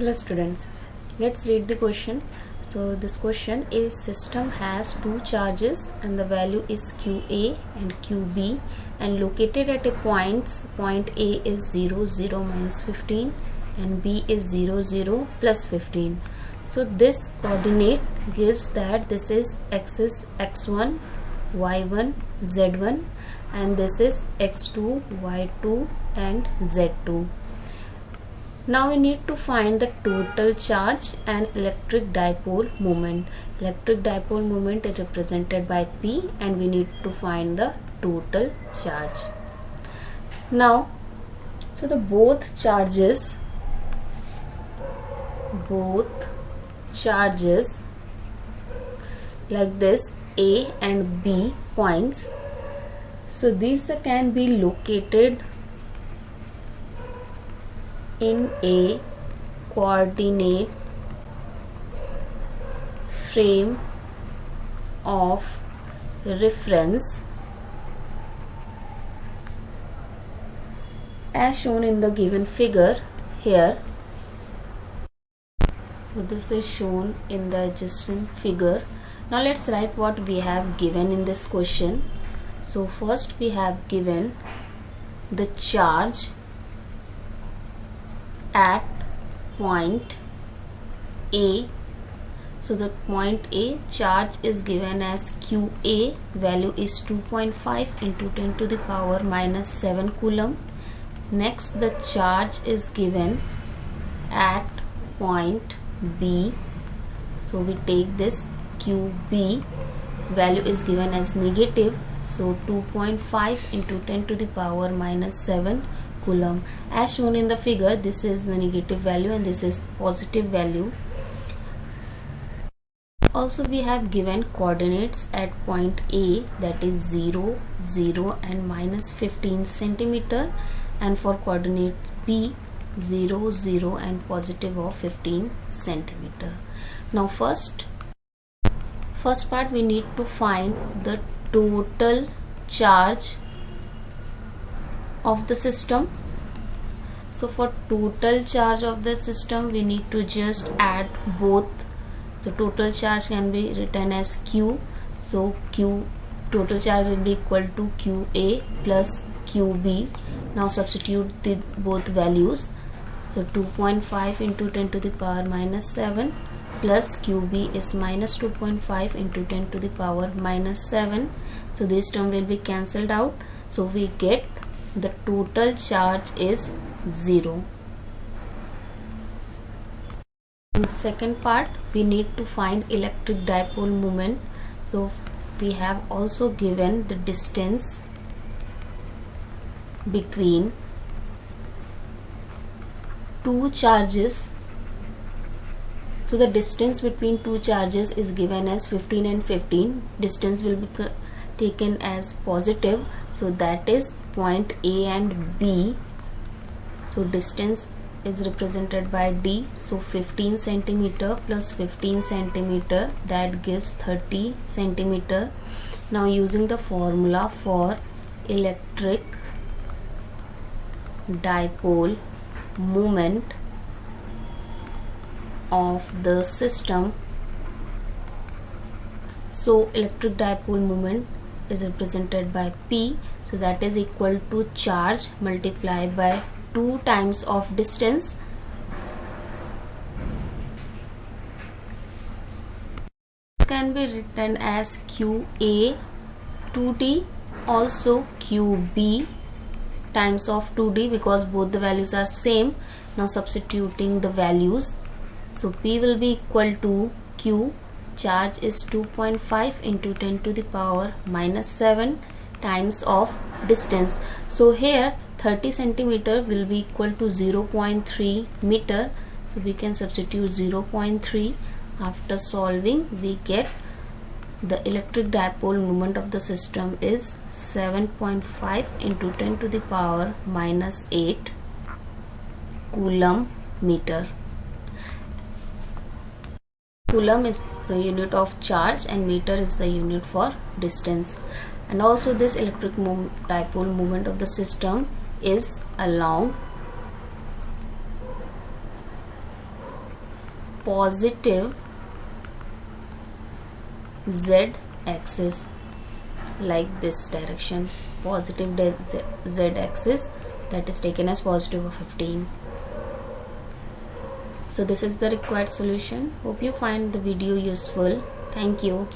Hello students, let's read the question. So this question is system has two charges and the value is QA and QB and located at a point A is 0 0 minus 15 and B is 0 0 plus 15. So this coordinate gives that this is axis x1 y1 z1 and this is x2 y2 and z2. Now we need to find the total charge and electric dipole moment. Electric dipole moment is represented by P and we need to find the total charge. Now, so the both charges like this, A and B points. So these can be located in a coordinate frame of reference as shown in the given figure here. So this is shown in the adjacent figure. Now let's write what we have given in this question. So first we have given the charge at point A. So the point A charge is given as QA, value is 2.5 into 10 to the power minus 7 coulomb. Next the charge is given at point B. So we take this QB, value is given as negative, so 2.5 into 10 to the power minus 7 coulomb. As shown in the figure, this is the negative value and this is positive value. Also we have given coordinates at point A, that is 0 0 and minus 15 centimeter, and for coordinate B 0 0 and positive of 15 centimeter. Now first part we need to find the total charge of the system. So for total charge of the system we need to just add both. So total charge can be written as Q. So Q total charge will be equal to QA plus QB. Now substitute the both values. So 2.5 into 10 to the power minus 7 plus QB is minus 2.5 into 10 to the power minus 7. So this term will be cancelled out. So we get the total charge is 0. In second part we need to find electric dipole moment. So we have also given the distance between two charges. So the distance between two charges is given as 15 and 15. Distance will be taken as positive, so that is point A and B. So distance is represented by D. So 15 centimeter plus 15 centimeter, that gives 30 centimeter. Now using the formula for electric dipole moment of the system, so electric dipole moment is represented by P, so that is equal to charge multiplied by 2 times of distance. This can be written as QA 2D, also QB times of 2D, because both the values are same. Now substituting the values, so P will be equal to Q, charge is 2.5 into 10 to the power minus 7 times of distance. So here 30 centimeter will be equal to 0.3 meter. So we can substitute 0.3. After solving we get the electric dipole moment of the system is 7.5 into 10 to the power minus 8 coulomb meter. Coulomb is the unit of charge and meter is the unit for distance. And also this electric dipole moment of the system is along positive z axis, like this direction, positive z axis, that is taken as positive of 15. So this is the required solution. Hope you find the video useful. Thank you.